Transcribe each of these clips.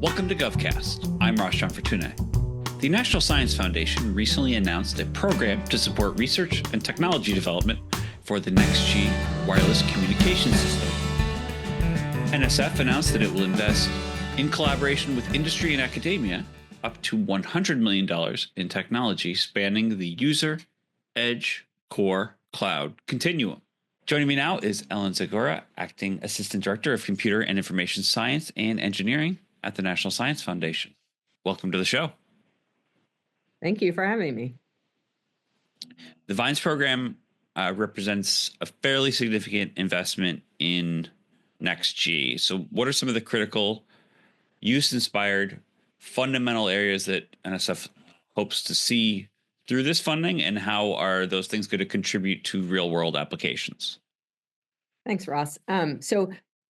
Welcome to GovCast. I'm Roshan Fortune. The National Science Foundation recently announced a program to support research and technology development for the NextG wireless communication system. NSF announced that it will invest, in collaboration with industry and academia, up to $100 million in technology spanning the user, edge, core, cloud continuum. Joining me now is Ellen Zegura, Acting Assistant Director of Computer and Information Science and Engineering at the National Science Foundation. Welcome to the show. Thank you for having me. The VINES program represents a fairly significant investment in NextG. So what are some of the critical, use-inspired, fundamental areas that NSF hopes to see through this funding, and how are those things going to contribute to real-world applications? Thanks, Ross.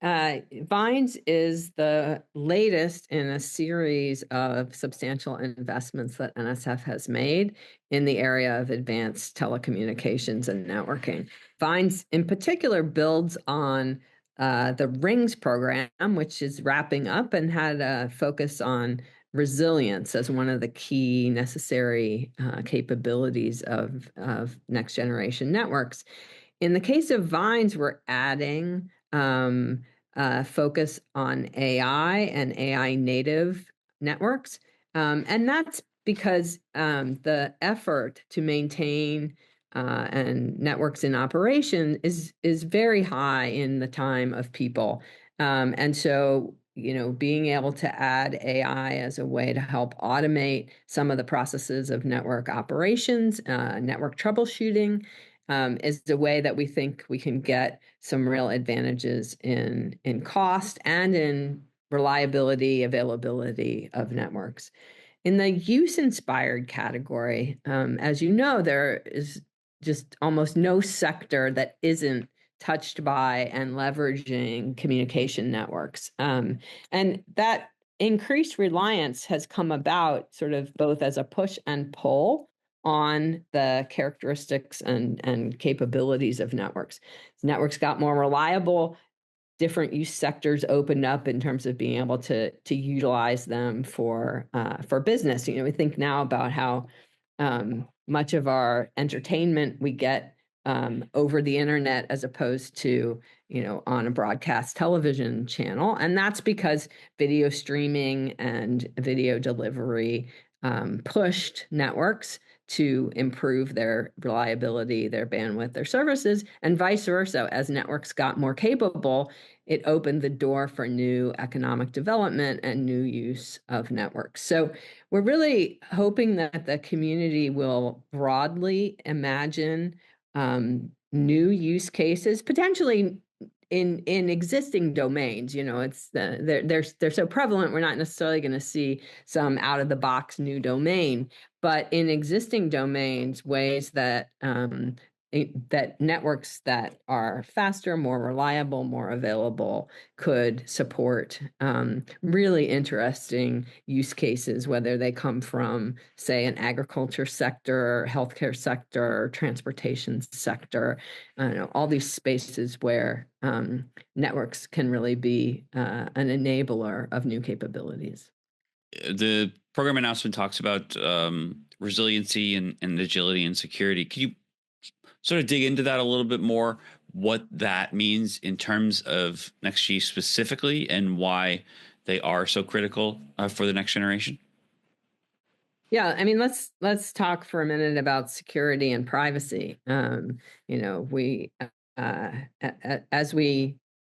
VINES is the latest in a series of substantial investments that NSF has made in the area of advanced telecommunications and networking. VINES in particular builds on the RINGS program, which is wrapping up and had a focus on resilience as one of the key necessary capabilities of next generation networks. In the case of VINES, we're adding focus on AI and AI native networks. And that's because the effort to maintain and networks in operation is very high in the time of people. And so, being able to add AI as a way to help automate some of the processes of network operations, network troubleshooting, is the way that we think we can get some real advantages in cost and in reliability, availability of networks. In the use-inspired category, as you know, there is just almost no sector that isn't touched by and leveraging communication networks. And that increased reliance has come about sort of both as a push and pull on the characteristics and capabilities of networks. Networks got more reliable, different use sectors opened up in terms of being able to utilize them for business. We think now about how much of our entertainment we get over the internet as opposed to on a broadcast television channel, and that's because video streaming and video delivery pushed networks to improve their reliability, their bandwidth, their services, and vice versa. As networks got more capable, it opened the door for new economic development and new use of networks. So we're really hoping that the community will broadly imagine new use cases, potentially in existing domains. It's they're so prevalent, we're not necessarily going to see some out of the box new domain, but in existing domains, ways that that networks that are faster, more reliable, more available could support really interesting use cases, whether they come from, say, an agriculture sector, healthcare sector, transportation sector, all these spaces where networks can really be an enabler of new capabilities. The program announcement talks about resiliency and agility and security. Could you sort of dig into that a little bit more, what that means in terms of NextG specifically and why they are so critical for the next generation? Yeah, I mean, let's talk for a minute about security and privacy. We as we,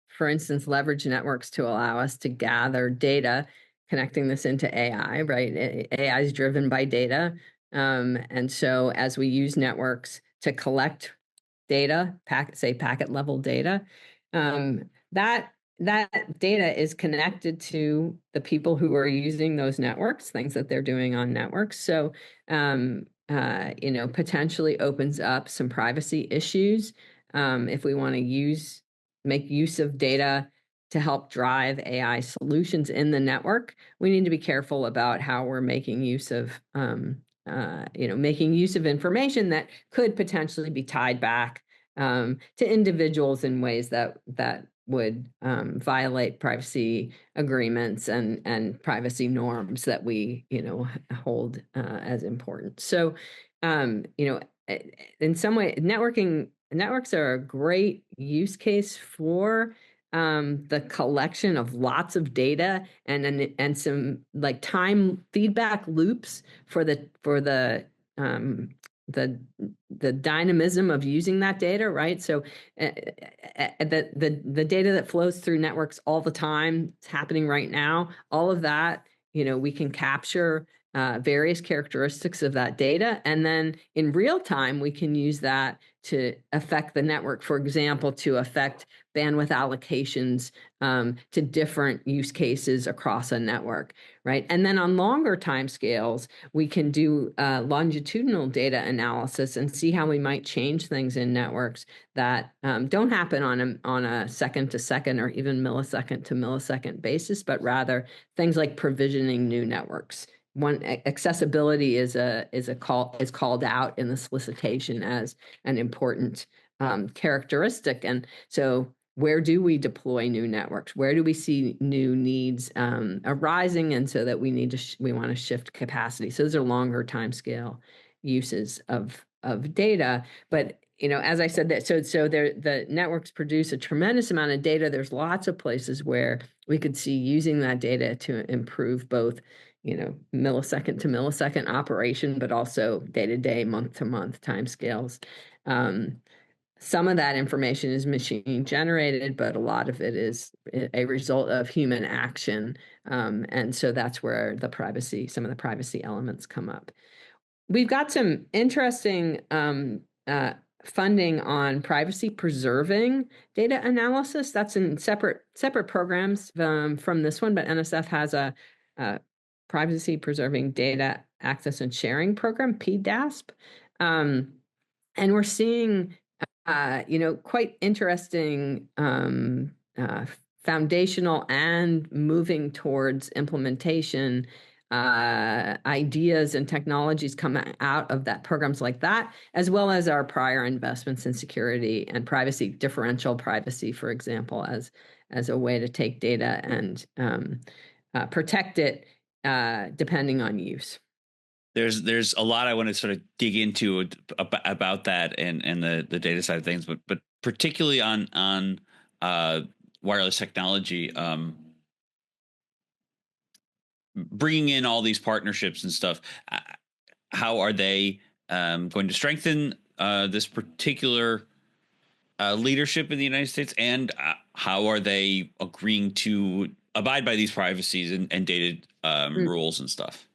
for instance, leverage networks to allow us to gather data, connecting this into AI, right? AI is driven by data. And so as we use networks to collect data, packet level data, that data is connected to the people who are using those networks, things that they're doing on networks. So, potentially opens up some privacy issues. If we want to make use of data to help drive AI solutions in the network, we need to be careful about how we're making use of information that could potentially be tied back to individuals in ways that would violate privacy agreements and privacy norms that we, hold as important. So, in some way, networks are a great use case for the collection of lots of data and some like time feedback loops for um, the the dynamism of using that data, right? So the data that flows through networks all the time, it's happening right now, all of that, we can capture various characteristics of that data. And then in real time, we can use that to affect the network, for example, to affect bandwidth allocations to different use cases across a network, right? And then on longer time scales, we can do longitudinal data analysis and see how we might change things in networks that don't happen on a second to second or even millisecond to millisecond basis, but rather things like provisioning new networks. One, accessibility is called out in the solicitation as an important characteristic, and so where do we deploy new networks? Where do we see new needs arising, and so that we want to shift capacity? So those are longer time scale uses of data, but as I said, that the networks produce a tremendous amount of data. There's lots of places where we could see using that data to improve both millisecond to millisecond operation, but also day-to-day, month-to-month timescales. Some of that information is machine generated, but a lot of it is a result of human action. And so that's where some of the privacy elements come up. We've got some interesting funding on privacy preserving data analysis. That's in separate programs from this one, but NSF has a privacy preserving data access and sharing program, PDASP. And we're seeing, quite interesting foundational and moving towards implementation ideas and technologies come out of that, programs like that, as well as our prior investments in security and privacy, differential privacy, for example, as a way to take data and protect it depending on use. There's a lot I want to sort of dig into about that and the data side of things, but particularly on wireless technology, bringing in all these partnerships and stuff. How are they going to strengthen this particular leadership in the United States, and how are they agreeing to abide by these privacies and data rules and stuff?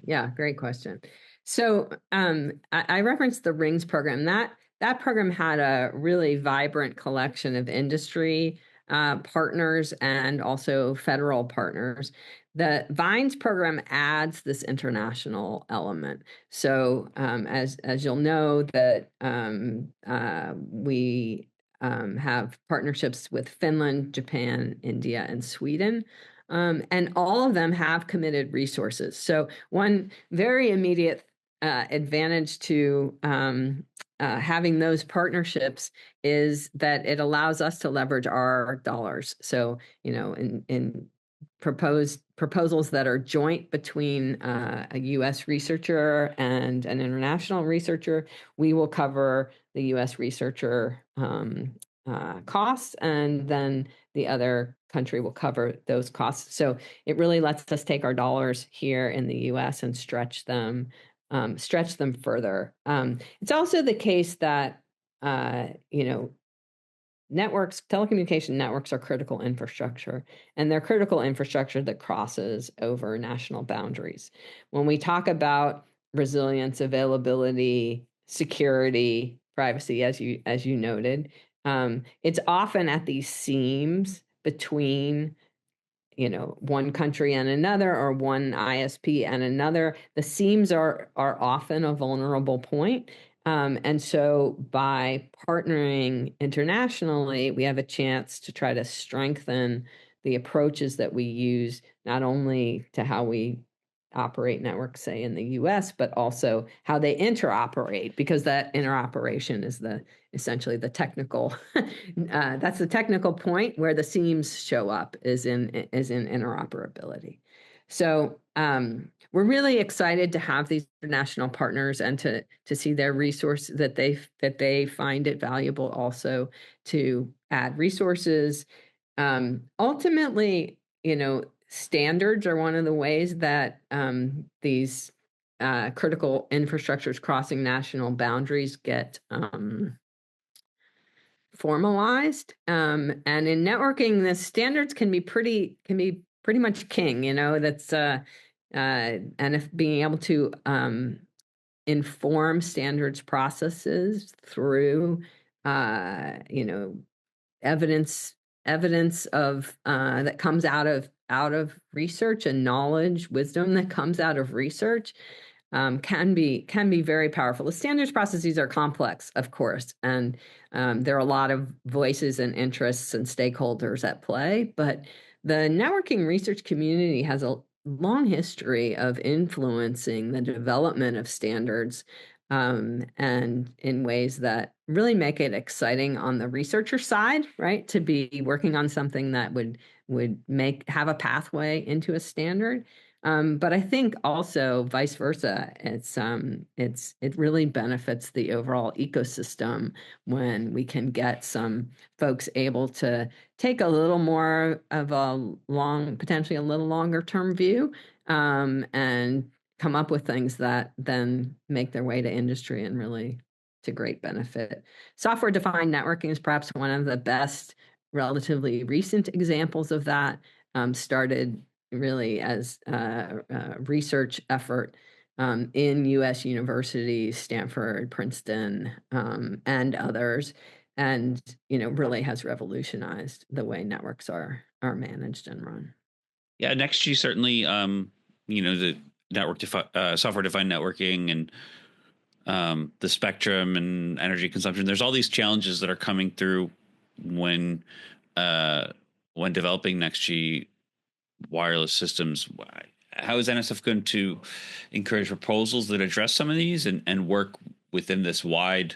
Yeah, great question. So I referenced the RINGS program. That program had a really vibrant collection of industry partners and also federal partners. The VINES program adds this international element. So as you'll know, that we have partnerships with Finland, Japan, India, and Sweden. And all of them have committed resources. So one very immediate advantage to having those partnerships is that it allows us to leverage our dollars. So, in proposals that are joint between a U.S. researcher and an international researcher, we will cover the U.S. researcher costs, and then the other country will cover those costs. So it really lets us take our dollars here in the U.S. and stretch them further. It's also the case that telecommunication networks are critical infrastructure, and they're critical infrastructure that crosses over national boundaries. When we talk about resilience, availability, security, privacy, as you noted, it's often at these seams between one country and another, or one ISP and another. The seams are often a vulnerable point. And so by partnering internationally, we have a chance to try to strengthen the approaches that we use, not only to how we operate networks, say in the US, but also how they interoperate, because that interoperation is essentially the technical that's the technical point where the seams show up, is in interoperability. So we're really excited to have these international partners and to see their resource that they find it valuable also to add resources. Ultimately, standards are one of the ways that these critical infrastructures crossing national boundaries get formalized. And in networking, the standards can be pretty much king. That's and if being able to inform standards processes through evidence of that comes out of research, and knowledge, wisdom that comes out of research, can be very powerful. The standards processes are complex, of course, and there are a lot of voices and interests and stakeholders at play, but the networking research community has a long history of influencing the development of standards, and in ways that really make it exciting on the researcher side, right? To be working on something that would have a pathway into a standard. But I think also vice versa. It really benefits the overall ecosystem when we can get some folks able to take a little more of potentially a little longer term view, and come up with things that then make their way to industry and really to great benefit. Software-defined networking is perhaps one of the best relatively recent examples of that. Started really as a research effort in U.S. universities, Stanford, Princeton, and others, and really has revolutionized the way networks are managed and run. Yeah, NextG certainly, the software-defined networking and the spectrum and energy consumption. There's all these challenges that are coming through when developing NextG wireless systems. How is NSF going to encourage proposals that address some of these and work within this wide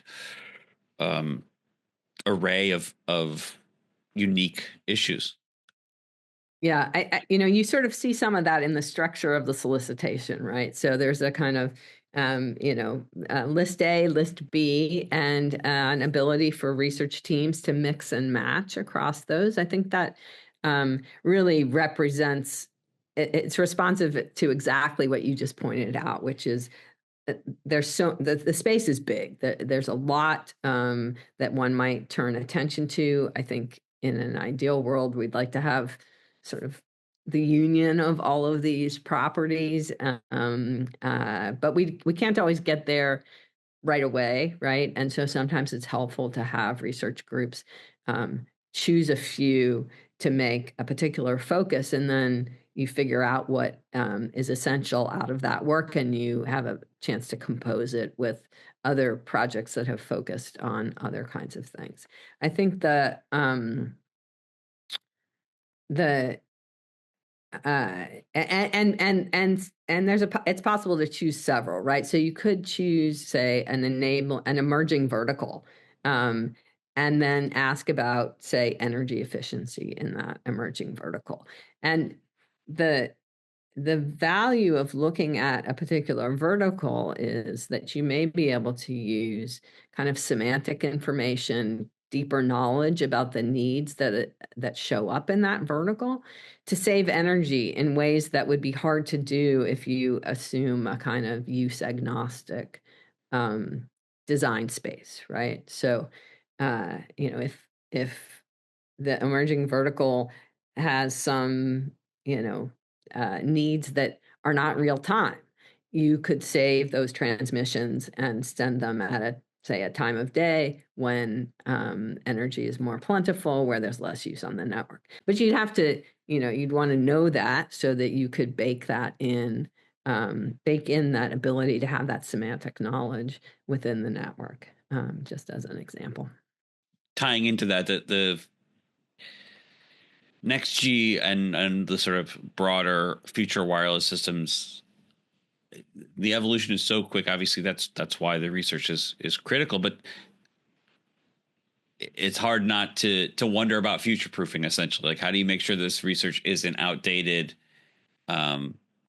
array of unique issues? Yeah, you sort of see some of that in the structure of the solicitation, right? So there's a kind of, list A, list B, and an ability for research teams to mix and match across those. I think that really represents, it's responsive to exactly what you just pointed out, which is the space is big. There's a lot that one might turn attention to. I think in an ideal world, we'd like to have sort of the union of all of these properties, but we can't always get there right away, right? And so sometimes it's helpful to have research groups choose a few to make a particular focus, and then you figure out what is essential out of that work, and you have a chance to compose it with other projects that have focused on other kinds of things. I think and it's possible to choose several, right? So you could choose, say, an emerging vertical, and then ask about, say, energy efficiency in that emerging vertical. And the value of looking at a particular vertical is that you may be able to use kind of semantic information, deeper knowledge about the needs that show up in that vertical, to save energy in ways that would be hard to do if you assume a kind of use agnostic design space, right? So, if the emerging vertical has some, needs that are not real time, you could save those transmissions and send them at say a time of day when energy is more plentiful, where there's less use on the network. But you'd have to, you'd want to know that so that you could bake in that ability to have that semantic knowledge within the network, just as an example. Tying into that, the NextG and the sort of broader future wireless systems the evolution is so quick. Obviously, that's why the research is critical. But it's hard not to wonder about future proofing. Essentially, like how do you make sure this research isn't outdated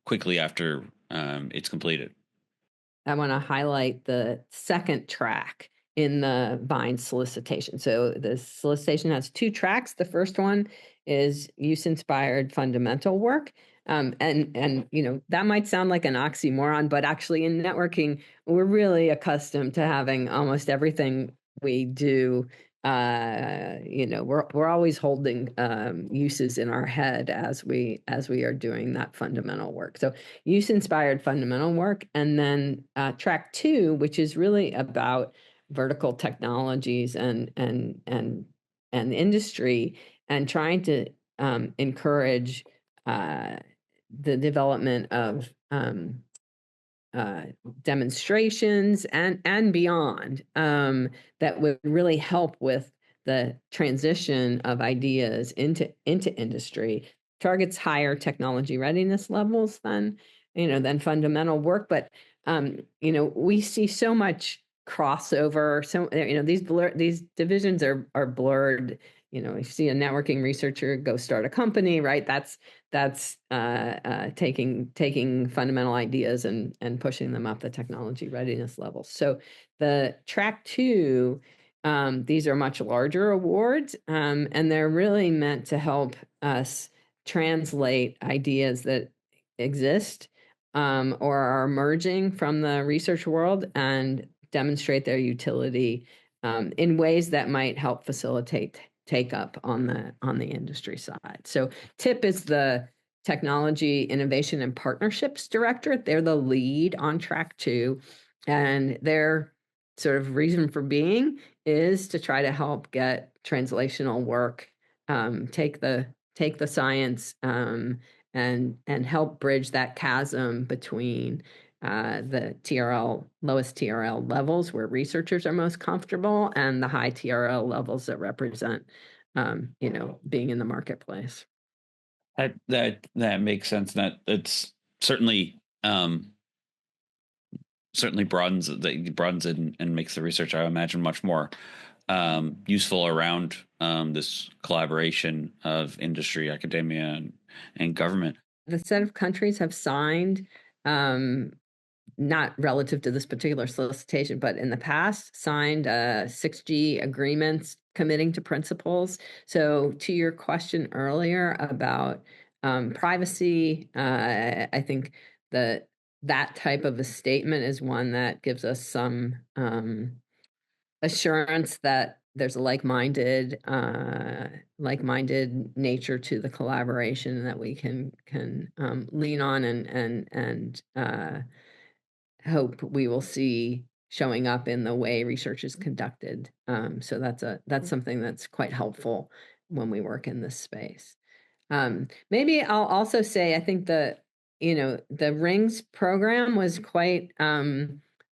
quickly after it's completed? I want to highlight the second track in the bind solicitation. So the solicitation has two tracks. The first one is use-inspired fundamental work. And that might sound like an oxymoron, but actually in networking, we're really accustomed to having almost everything we do. We're always holding uses in our head as we are doing that fundamental work. So use-inspired fundamental work, and then track 2, which is really about vertical technologies and industry, and trying to encourage the development of demonstrations and beyond that would really help with the transition of ideas into industry. Targets higher technology readiness levels than fundamental work, but we see so much crossover. So these divisions are blurred. You see a networking researcher go start a company, right? That's taking fundamental ideas and pushing them up the technology readiness level. So the track 2, these are much larger awards, and they're really meant to help us translate ideas that exist or are emerging from the research world and demonstrate their utility in ways that might help facilitate take up on the industry side. So TIP is the Technology Innovation and Partnerships Directorate. They're the lead on track 2, and their sort of reason for being is to try to help get translational work, take the science and help bridge that chasm between the lowest TRL levels where researchers are most comfortable and the high TRL levels that represent, being in the marketplace. That makes sense. That it's certainly broadens and makes the research, I imagine, much more useful around this collaboration of industry, academia, and government. The set of countries have signed, not relative to this particular solicitation, but in the past, signed 6G agreements committing to principles. So to your question earlier about privacy, I think that type of a statement is one that gives us some assurance that there's a like-minded nature to the collaboration that we can lean on and hope we will see showing up in the way research is conducted. So that's something that's quite helpful when we work in this space. Maybe I'll also say, I think the RINGS program was quite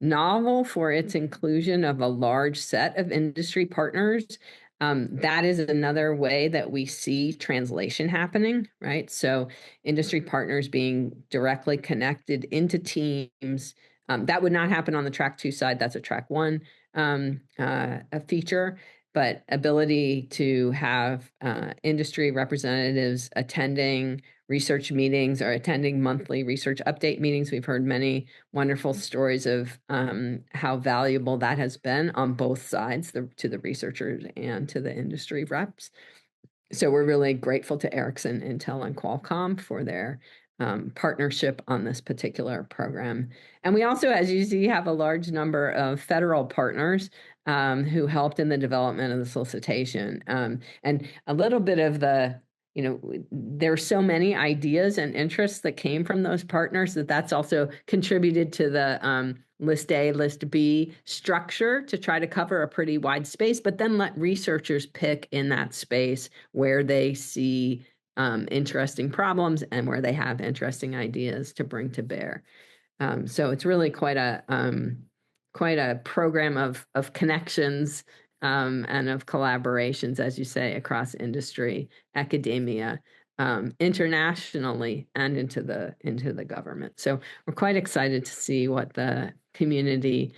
novel for its inclusion of a large set of industry partners. That is another way that we see translation happening, right? So industry partners being directly connected into teams. That would not happen on the track 2 side. That's a track 1 a feature. But ability to have industry representatives attending research meetings or attending monthly research update meetings. We've heard many wonderful stories of how valuable that has been on both sides, to the researchers and to the industry reps. So we're really grateful to Ericsson, Intel, and Qualcomm for their partnership on this particular program. And we also, as you see, have a large number of federal partners who helped in the development of the solicitation. And a little bit of there are so many ideas and interests that came from those partners that's also contributed to the List A, List B structure to try to cover a pretty wide space, but then let researchers pick in that space where they see interesting problems and where they have interesting ideas to bring to bear. So it's really quite a program of connections and of collaborations, as you say, across industry, academia, internationally and into the government. So we're quite excited to see what the community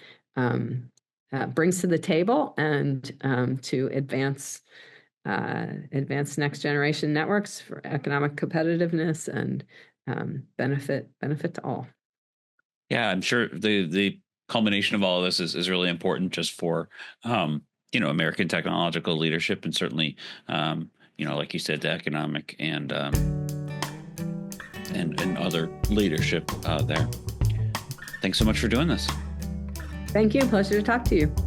brings to the table, and to advance next generation networks for economic competitiveness and benefit to all. Yeah, I'm sure the culmination of all of this is really important just for American technological leadership, and certainly like you said, the economic and other leadership there. Thanks so much for doing this. Thank you. Pleasure to talk to you.